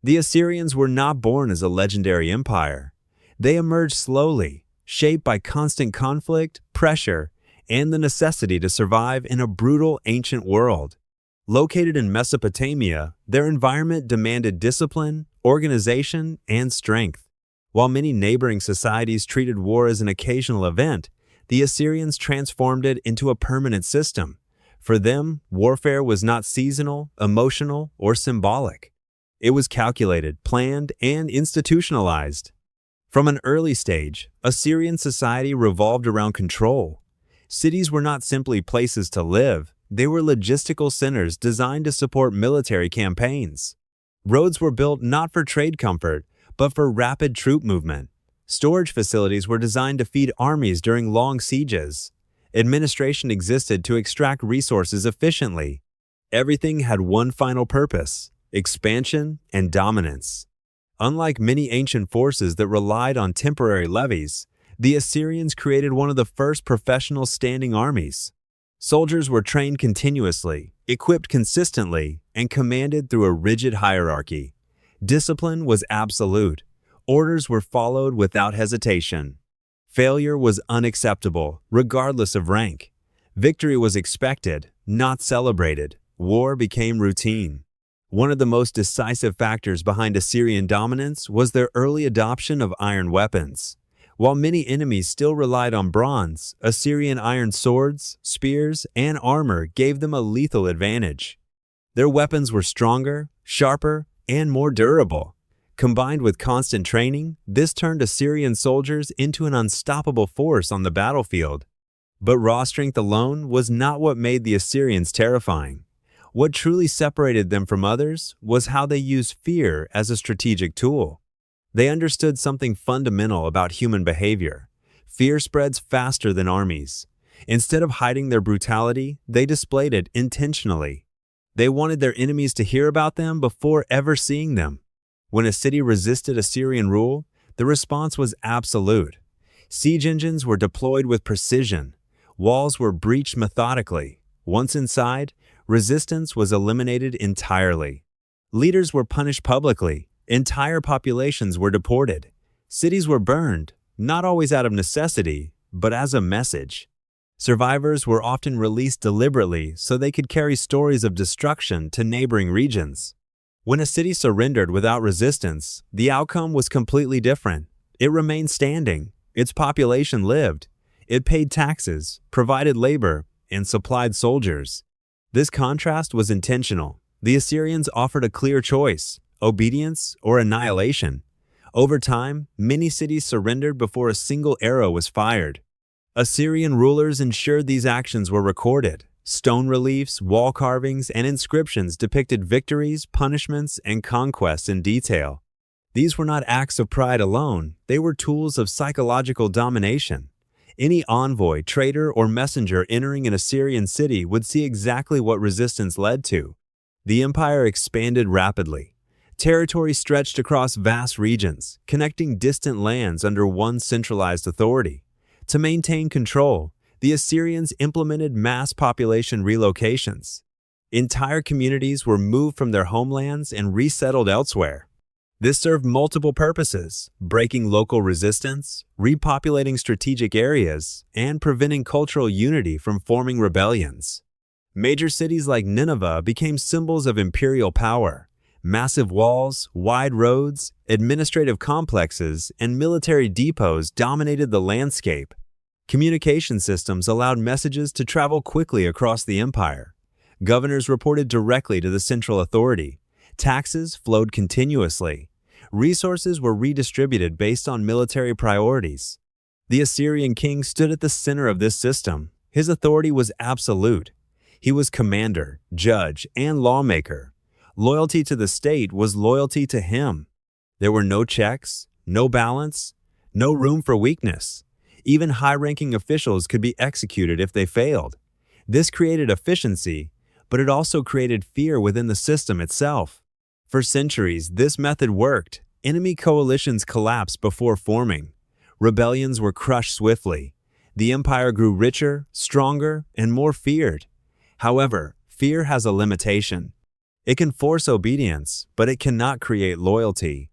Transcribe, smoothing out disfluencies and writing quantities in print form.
The Assyrians were not born as a legendary empire. They emerged slowly, shaped by constant conflict, pressure, and the necessity to survive in a brutal ancient world. Located in Mesopotamia, their environment demanded discipline, organization, and strength. While many neighboring societies treated war as an occasional event, the Assyrians transformed it into a permanent system. For them, warfare was not seasonal, emotional, or symbolic. It was calculated, planned, and institutionalized. From an early stage, Assyrian society revolved around control. Cities were not simply places to live, they were logistical centers designed to support military campaigns. Roads were built not for trade comfort, but for rapid troop movement. Storage facilities were designed to feed armies during long sieges. Administration existed to extract resources efficiently. Everything had one final purpose: expansion and dominance. Unlike many ancient forces that relied on temporary levies, the Assyrians created one of the first professional standing armies. Soldiers were trained continuously, equipped consistently, and commanded through a rigid hierarchy. Discipline was absolute. Orders were followed without hesitation. Failure was unacceptable, regardless of rank. Victory was expected, not celebrated. War became routine. One of the most decisive factors behind Assyrian dominance was their early adoption of iron weapons. While many enemies still relied on bronze, Assyrian iron swords, spears, and armor gave them a lethal advantage. Their weapons were stronger, sharper, and more durable. Combined with constant training, this turned Assyrian soldiers into an unstoppable force on the battlefield. But raw strength alone was not what made the Assyrians terrifying. What truly separated them from others was how they used fear as a strategic tool. They understood something fundamental about human behavior. Fear spreads faster than armies. Instead of hiding their brutality, they displayed it intentionally. They wanted their enemies to hear about them before ever seeing them. When a city resisted Assyrian rule, the response was absolute. Siege engines were deployed with precision. Walls were breached methodically. Once inside, resistance was eliminated entirely. Leaders were punished publicly. Entire populations were deported. Cities were burned, not always out of necessity, but as a message. Survivors were often released deliberately so they could carry stories of destruction to neighboring regions. When a city surrendered without resistance, the outcome was completely different. It remained standing. Its population lived. It paid taxes, provided labor, and supplied soldiers. This contrast was intentional. The Assyrians offered a clear choice: obedience or annihilation. Over time, many cities surrendered before a single arrow was fired. Assyrian rulers ensured these actions were recorded. Stone reliefs, wall carvings, and inscriptions depicted victories, punishments, and conquests in detail. These were not acts of pride alone, they were tools of psychological domination. Any envoy, trader, or messenger entering an Assyrian city would see exactly what resistance led to. The empire expanded rapidly. Territory stretched across vast regions, connecting distant lands under one centralized authority. To maintain control, the Assyrians implemented mass population relocations. Entire communities were moved from their homelands and resettled elsewhere. This served multiple purposes: breaking local resistance, repopulating strategic areas, and preventing cultural unity from forming rebellions. Major cities like Nineveh became symbols of imperial power. Massive walls, wide roads, administrative complexes, and military depots dominated the landscape. Communication systems allowed messages to travel quickly across the empire. Governors reported directly to the central authority. Taxes flowed continuously. Resources were redistributed based on military priorities. The Assyrian king stood at the center of this system. His authority was absolute. He was commander, judge, and lawmaker. Loyalty to the state was loyalty to him. There were no checks, no balance, no room for weakness. Even high-ranking officials could be executed if they failed. This created efficiency, but it also created fear within the system itself. For centuries, this method worked. Enemy coalitions collapsed before forming. Rebellions were crushed swiftly. The empire grew richer, stronger, and more feared. However, fear has a limitation. It can force obedience, but it cannot create loyalty.